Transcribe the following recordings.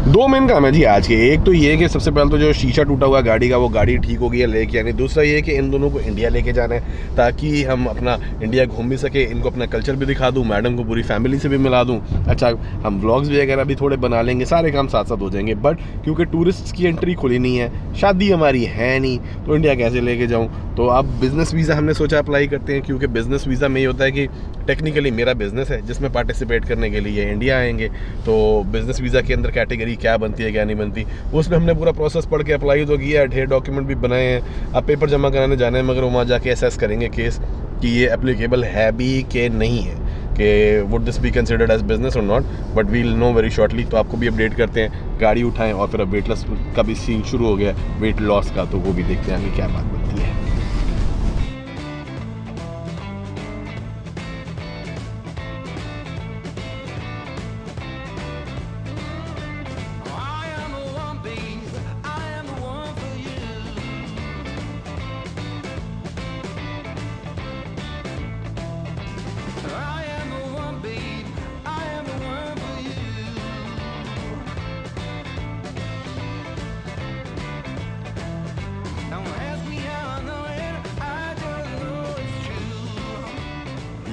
दो मेन काम है जी आज के। एक तो ये कि सबसे पहले तो जो शीशा टूटा हुआ गाड़ी का वो गाड़ी ठीक हो गई है, लेके आनी। दूसरा ये कि इन दोनों को इंडिया लेके जाना है ताकि हम अपना इंडिया घूम भी सके, इनको अपना कल्चर भी दिखा दूँ, मैडम को पूरी फैमिली से भी मिला दूँ। अच्छा, हम व्लॉग्स वगैरह भी थोड़े बना लेंगे, सारे काम साथ साथ हो जाएंगे। बट क्योंकि टूरिस्ट की एंट्री खुली नहीं है, शादी हमारी है नहीं, तो इंडिया कैसे लेके जाऊँ। तो अब बिज़नेस वीज़ा हमने सोचा अप्लाई करते हैं, क्योंकि बिज़नेस वीज़ा में ये होता है कि टेक्निकली मेरा बिज़नेस है जिसमें पार्टिसिपेट करने के लिए इंडिया आएंगे। तो बिज़नेस वीज़ा के अंदर कैटेगरी क्या बनती है क्या नहीं बनती, उसमें हमने पूरा प्रोसेस पढ़ के अप्लाई तो किया है, ढेर डॉक्यूमेंट भी बनाए हैं। अब पेपर जमा कराने जाना है, मगर वहाँ जाके असेस करेंगे केस कि ये एप्लीकेबल है भी कि नहीं है, कि would this be considered as business और not. But we will know very shortly. तो आपको भी अपडेट करते हैं। गाड़ी उठाएं और फिर अब वेट लॉस का भी सीन शुरू हो गया है, वेट लॉस का, तो वो भी देखते हैं आगे क्या बात बनती है।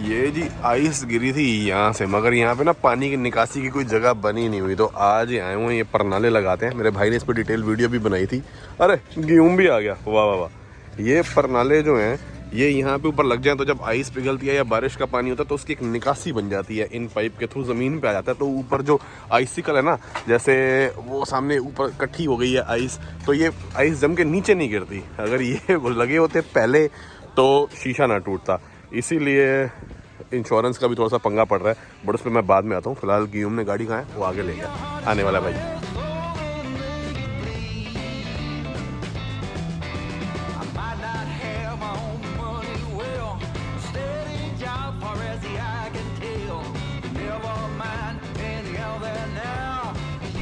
ये जी आइस गिरी थी यहाँ से, मगर यहाँ पे ना पानी की निकासी की कोई जगह बनी नहीं हुई, तो आज ही आए हुए ये परनाले लगाते हैं। मेरे भाई ने इस पर डिटेल वीडियो भी बनाई थी। अरे गेहूँ भी आ गया, वाह वाह वाह। ये परनाले जो हैं ये यहाँ पे ऊपर लग जाए तो जब आइस पिघलती है या बारिश का पानी होता है तो उसकी एक निकासी बन जाती है, इन पाइप के थ्रू ज़मीन पे आ जाता है। तो ऊपर जो आइसिकल है ना, जैसे वो सामने ऊपर इकट्ठी हो गई है आइस, तो ये आइस जम के नीचे नहीं गिरती। अगर ये लगे होते पहले तो शीशा ना टूटता। इसीलिए इंश्योरेंस का भी थोड़ा सा पंगा पड़ रहा है, बट उस पर मैं बाद में आता हूँ। फिलहाल गियूम ने गाड़ी कहाँ है, वो आगे ले गया, आने वाला भाई।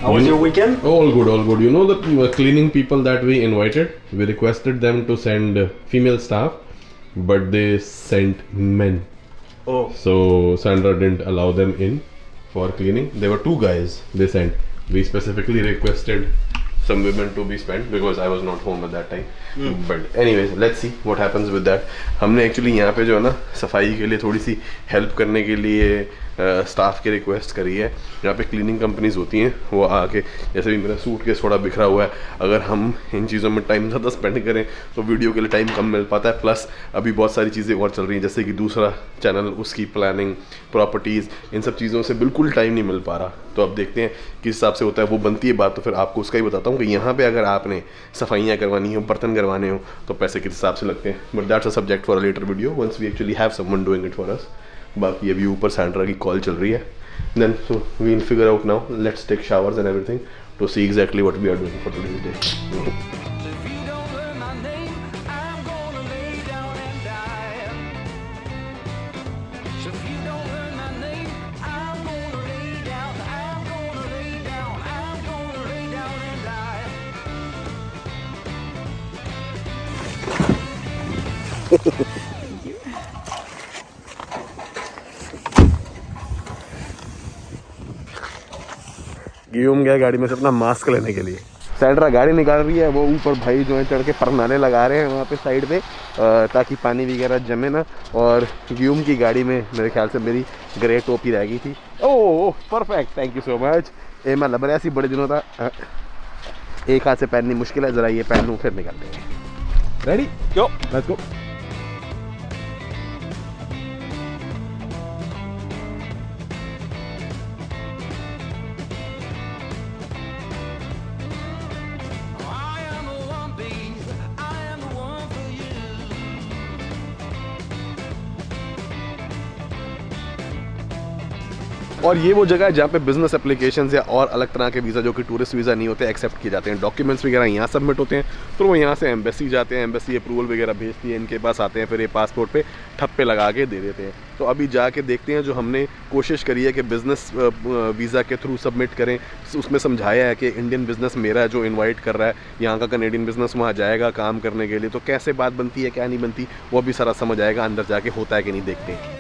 How was your weekend? All good, all good. You know the cleaning people that we invited, we requested them to send female staff, but they sent men. Oh. So Sandra didn't allow them in for cleaning. There were two guys they sent. We specifically requested some women to be spent because I was not home at that time. But anyways, let's see what happens with that. हमने actually यहाँ पे जो है ना सफाई के लिए थोड़ी सी हेल्प करने के लिए स्टाफ की रिक्वेस्ट करी है। यहाँ पे क्लीनिंग कंपनीज होती हैं, वो आके, जैसे भी मेरा सूटकेस थोड़ा बिखरा हुआ है, अगर हम इन चीज़ों में टाइम ज़्यादा स्पेंड करें तो वीडियो के लिए टाइम कम मिल पाता है। प्लस अभी बहुत सारी चीज़ें और चल रही हैं, जैसे कि दूसरा चैनल, उसकी प्लानिंग, प्रॉपर्टीज़, इन सब चीज़ों से बिल्कुल टाइम नहीं मिल पा रहा। तो अब देखते हैं किस हिसाब से होता है। वो बनती है बात तो फिर आपको उसका ही बताता हूँ कि यहाँ पे अगर आपने सफाइयाँ करवानी हो, बर्तन करवाने हो, तो पैसे किस हिसाब से लगते हैं। But that's a subject for a later video once we actually have someone doing it for us. बाकी अभी ऊपर सैंड्रा की कॉल चल रही है। Then so we will figure out now, let's take showers and everything to see exactly what we are doing for today's day. Guillaume गया गाड़ी में से अपना मास्क लेने के लिए। सैंड्रा गाड़ी निकाल रही है, वो ऊपर भाई जो है चढ़ के परनाले लगा रहे हैं वहाँ पे साइड पे, ताकि पानी वगैरह जमे ना। और गियूम की गाड़ी में मेरे ख्याल से मेरी ग्रे टोपी रह गई थी। Oh perfect, thank you so much. ए मैं लग रहा ऐसी बड़े दिनों था, एक हाथ से पहननी मुश्किल है, ज़रा ये पहन लूँ फिर निकलते हैं। Ready go, let's go. और ये वो जगह है जहाँ पे बिजनेस एप्लीकेशंस या और अलग तरह के वीज़ा जो कि टूरिस्ट वीज़ा नहीं होते एक्सेप्ट किए जाते हैं। डॉक्यूमेंट्स वगैरह यहाँ सबमिट होते हैं, तो वो यहाँ से एम्बेसी जाते हैं, एम्बेसी अप्रूवल वगैरह भेजती है, इनके पास आते हैं, फिर ये पासपोर्ट पे ठप्पे लगा के दे देते हैं। तो अभी जाके देखते हैं, जो हमने कोशिश करी है कि बिज़नेस वीज़ा के थ्रू सबमिट करें, उसमें समझाया है कि इंडियन बिज़नेस मेरा जो इन्वाइट कर रहा है, यहाँ का कनेडियन बिज़नेस वहाँ जाएगा काम करने के लिए, तो कैसे बात बनती है क्या नहीं बनती वो भी सारा समझ आएगा। अंदर जाके होता है कि नहीं देखते हैं।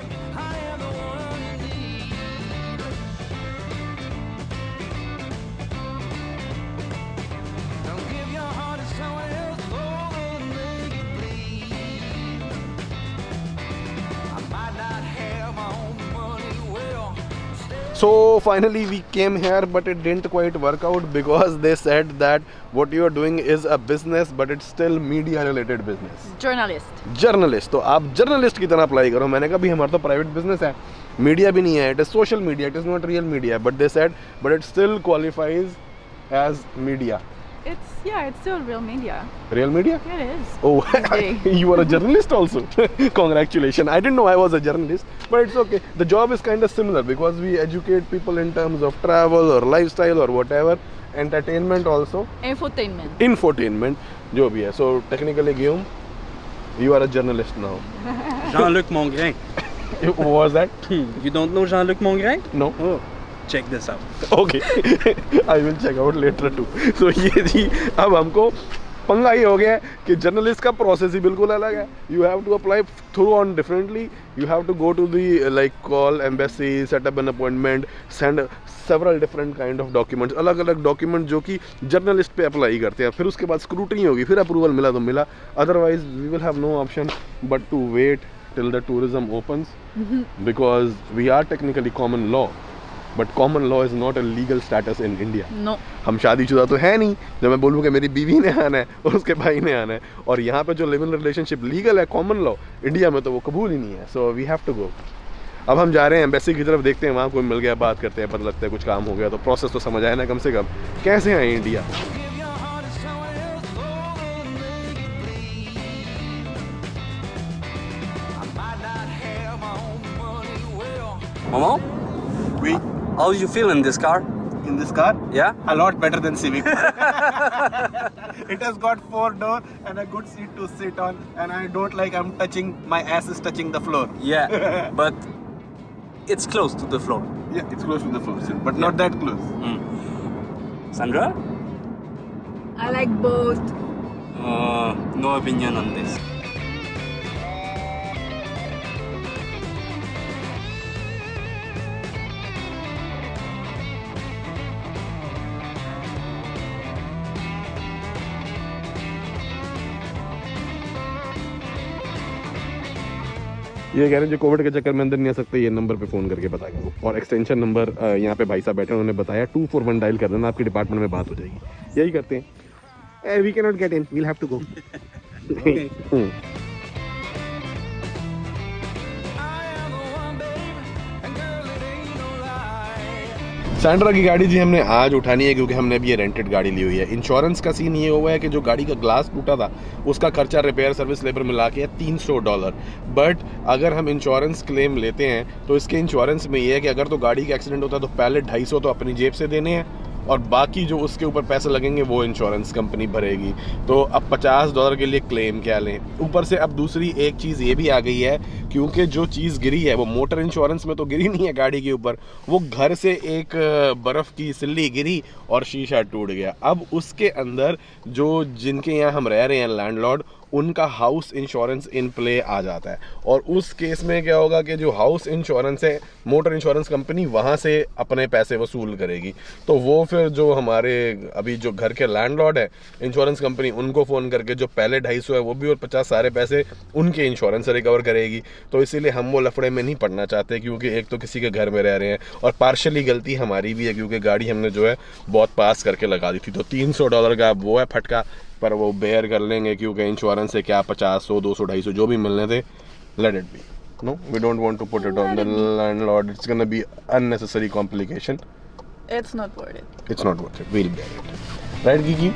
So finally we came here, but it didn't quite work out because they said that what you are doing is a business, but it's still media related business. Journalist. Journalist, तो आप जर्नलिस्ट की तरह apply करो. मैंने कहा भी हमारा तो प्राइवेट बिजनेस है, मीडिया भी नहीं है, it is social media, it is not real media, but they said but it still qualifies as media. It's still real media. Real media? Yeah, it is. Oh, you are a journalist also. Congratulations. I didn't know I was a journalist, but it's okay. The job is kind of similar because we educate people in terms of travel or lifestyle or whatever. Entertainment also. Infotainment. Infotainment, जो भी है. So technically, Guillaume, you are a journalist now. Jean-Luc Mongrain. What was that? You don't know Jean-Luc Mongrain? No. Oh, check this out. Okay. I will check out later too. So ये जी अब हमको पंगा ये हो गया है कि journalist का प्रोसेस ही बिल्कुल अलग है. You have to apply through on differently. You have to go to the like call embassy, set up an appointment, send several different kind of documents, अलग अलग डॉक्यूमेंट जो कि जर्नलिस्ट पे अप्लाई करते हैं. फिर उसके बाद स्क्रूटनी होगी, फिर अप्रूवल मिला तो मिला, otherwise we will have no option but to wait till the tourism opens because we are technically common law, but common law is not a legal status in India. No. हम शादीशुदा तो है नहीं जब मैं बोलूँ कि मेरी बीवी ने आना है और उसके भाई ने आना है, और यहाँ पे जो लिव इन रिलेशनशिप लीगल है कॉमन लॉ, इंडिया में तो वो कबूल ही नहीं है. So we have to go. अब हम जा रहे हैं एम्बेसी की तरफ, देखते हैं वहाँ कोई मिल गया, बात करते हैं, पता लगता है कुछ काम हो गया तो प्रोसेस तो समझ आया ना कम से कम कैसे आए India. Maman? Oui. How do you feel in this car? In this car? Yeah? A lot better than Civic. It has got 4 doors and a good seat to sit on, and I don't like my ass is touching the floor. Yeah, but it's close to the floor. Yeah, it's close to the floor still, but not that close. Sandra? I like both. No opinion on this. ये कह रहे हैं जो Covid के चक्कर में अंदर नहीं आ सकते, ये नंबर पे फ़ोन करके पता करो, और एक्सटेंशन नंबर यहाँ पे भाई साहब बैठे उन्होंने बताया 241 डायल कर देना, आपके डिपार्टमेंट में बात हो जाएगी. यही करते हैं. We can not get in, we'll have to go. Sandra की गाड़ी जी हमने आज उठानी है क्योंकि हमने अभी ये रेंटेड गाड़ी ली हुई है. इंश्योरेंस का सीन ये हुआ है कि जो गाड़ी का ग्लास टूटा था उसका खर्चा रिपेयर सर्विस लेबर मिला के है $300. बट अगर हम इंश्योरेंस क्लेम लेते हैं तो इसके इंश्योरेंस में ये है कि अगर तो गाड़ी का एक्सीडेंट होता है तो पहले 250 तो अपनी जेब से देने हैं और बाकी जो उसके ऊपर पैसे लगेंगे वो इंश्योरेंस कंपनी भरेगी. तो अब $50 के लिए क्लेम क्या लें. ऊपर से अब दूसरी एक चीज़ ये भी आ गई है क्योंकि जो चीज़ गिरी है वो मोटर इंश्योरेंस में तो गिरी नहीं है गाड़ी के ऊपर, वो घर से एक बर्फ़ की सिल्ली गिरी और शीशा टूट गया. अब उसके अंदर जो जिनके यहाँ हम रह रहे हैं लैंडलॉर्ड, उनका हाउस इंश्योरेंस इन प्ले आ जाता है, और उस केस में क्या होगा कि जो हाउस इंश्योरेंस है मोटर इंश्योरेंस कंपनी वहाँ से अपने पैसे वसूल करेगी. तो वो फिर जो हमारे अभी जो घर के लैंडलॉर्ड है इंश्योरेंस कंपनी उनको फ़ोन करके जो पहले 250 है वो भी और 50 सारे पैसे उनके इंश्योरेंस से रिकवर करेगी. तो इसीलिए हम वो लफड़े में नहीं पड़ना चाहते क्योंकि एक तो किसी के घर में रह रहे हैं और पार्शली गलती हमारी भी है क्योंकि गाड़ी हमने जो है बहुत पास करके लगा दी थी. तो $300 का वो है फटका, पर वो बेयर कर लेंगे क्योंकि इंश्योरेंस से क्या 50, 100, 200, 250 जो भी मिलने थे, let it be. No, we don't want to put it on the landlord. It's gonna be unnecessary complication. It's not worth it. It's not worth it. We'll bear it. Right, Gigi?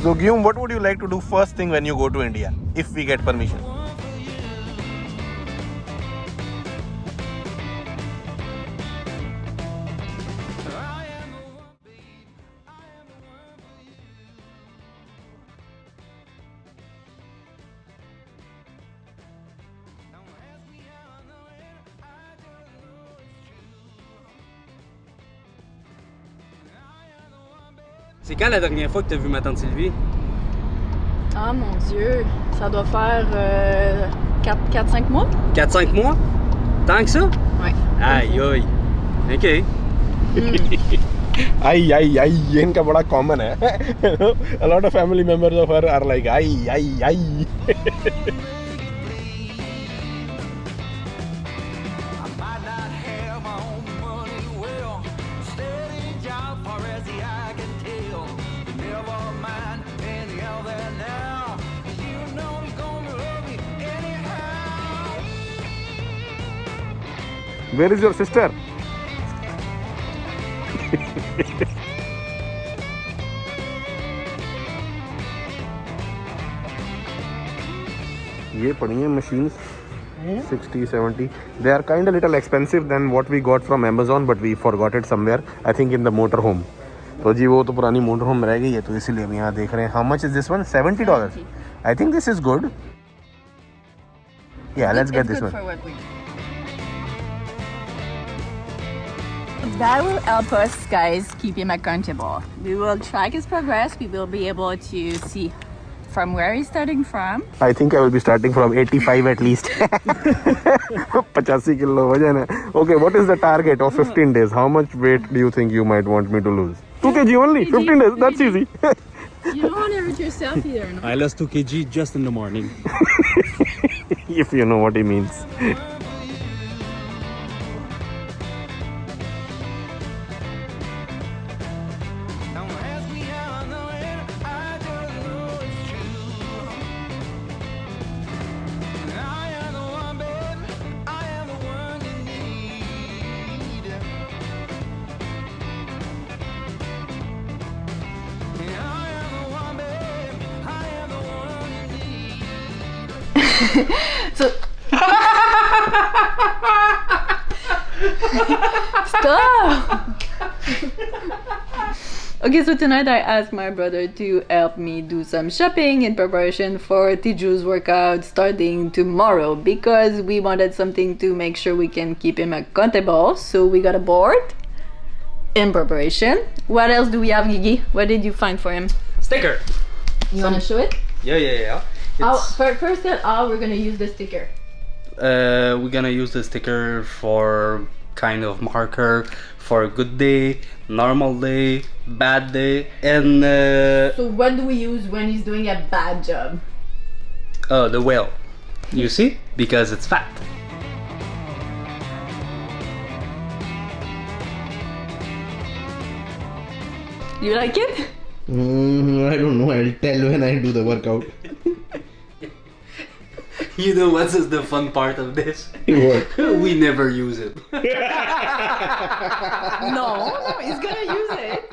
So, Guillaume, what would you like to do first thing when you go to India, if we get permission? C'est quand la dernière fois que tu as vu ma tante Sylvie? Ah mon Dieu, ça doit faire 4-5 mois. 4-5 mois? Tant que ça? Ouais. Aïe aïe. Ok. आई ये इनका बड़ा common है. A lot of family members of her are like I. Where is your sister? ये पड़ी हैं machines 60, 70. They are kind of little expensive than what we got from Amazon, but we forgot it somewhere. I think in the motor home. तो जी वो तो पुरानी motor home रह गई है, तो इसीलिए हम यहाँ देख रहे हैं. How much is this one? $70. I think this is good. Yeah, let's get this one. For what we do. That will help us, guys, keep him accountable. We will track his progress. We will be able to see from where he's starting from. I think I will be starting from 85 at least. 85 kilo वजन है. Okay, what is the target of 15 days? How much weight do you think you might want me to lose? 2 kg only. 15 days. That's easy. You don't want to hurt yourself either, no? I lost 2 kg just in the morning. If you know what he means. So stop. Okay, so tonight I asked my brother to help me do some shopping in preparation for Tiju's workout starting tomorrow, because we wanted something to make sure we can keep him accountable. So we got a board in preparation. What else do we have, Gigi? What did you find for him? Sticker. You want to show it? Yeah. First tell how we're gonna use the sticker. We're gonna use the sticker for kind of marker for a good day, normal day, bad day, and So what do we use when he's doing a bad job? the whale. You see? Because it's fat. You like it? I don't know. I'll tell when I do the workout. You know what's the fun part of this? What? We never use it. No, he's gonna use it.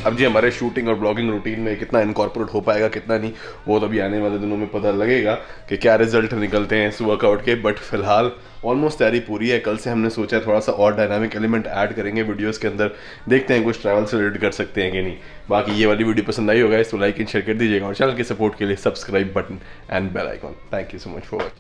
अब जी हमारे shooting और blogging routine में कितना incorporate हो पाएगा कितना नहीं, वो तो अभी आने वाले दिनों में पता लगेगा कि क्या रिजल्ट निकलते हैं इस वर्कआउट के. बट फिलहाल ऑलमोस्ट तैयारी पूरी है. कल से हमने सोचा थोड़ा सा और डायनामिक एलिमेंट ऐड करेंगे वीडियोस के अंदर. देखते हैं कुछ ट्रैवल से रिलेटेड कर सकते हैं कि नहीं. बाकी ये वाली वीडियो पसंद आई होगा तो लाइक एंड शेयर कर दीजिएगा, और चैनल के सपोर्ट के लिए subscribe button and bell icon. Thank you so much for watching.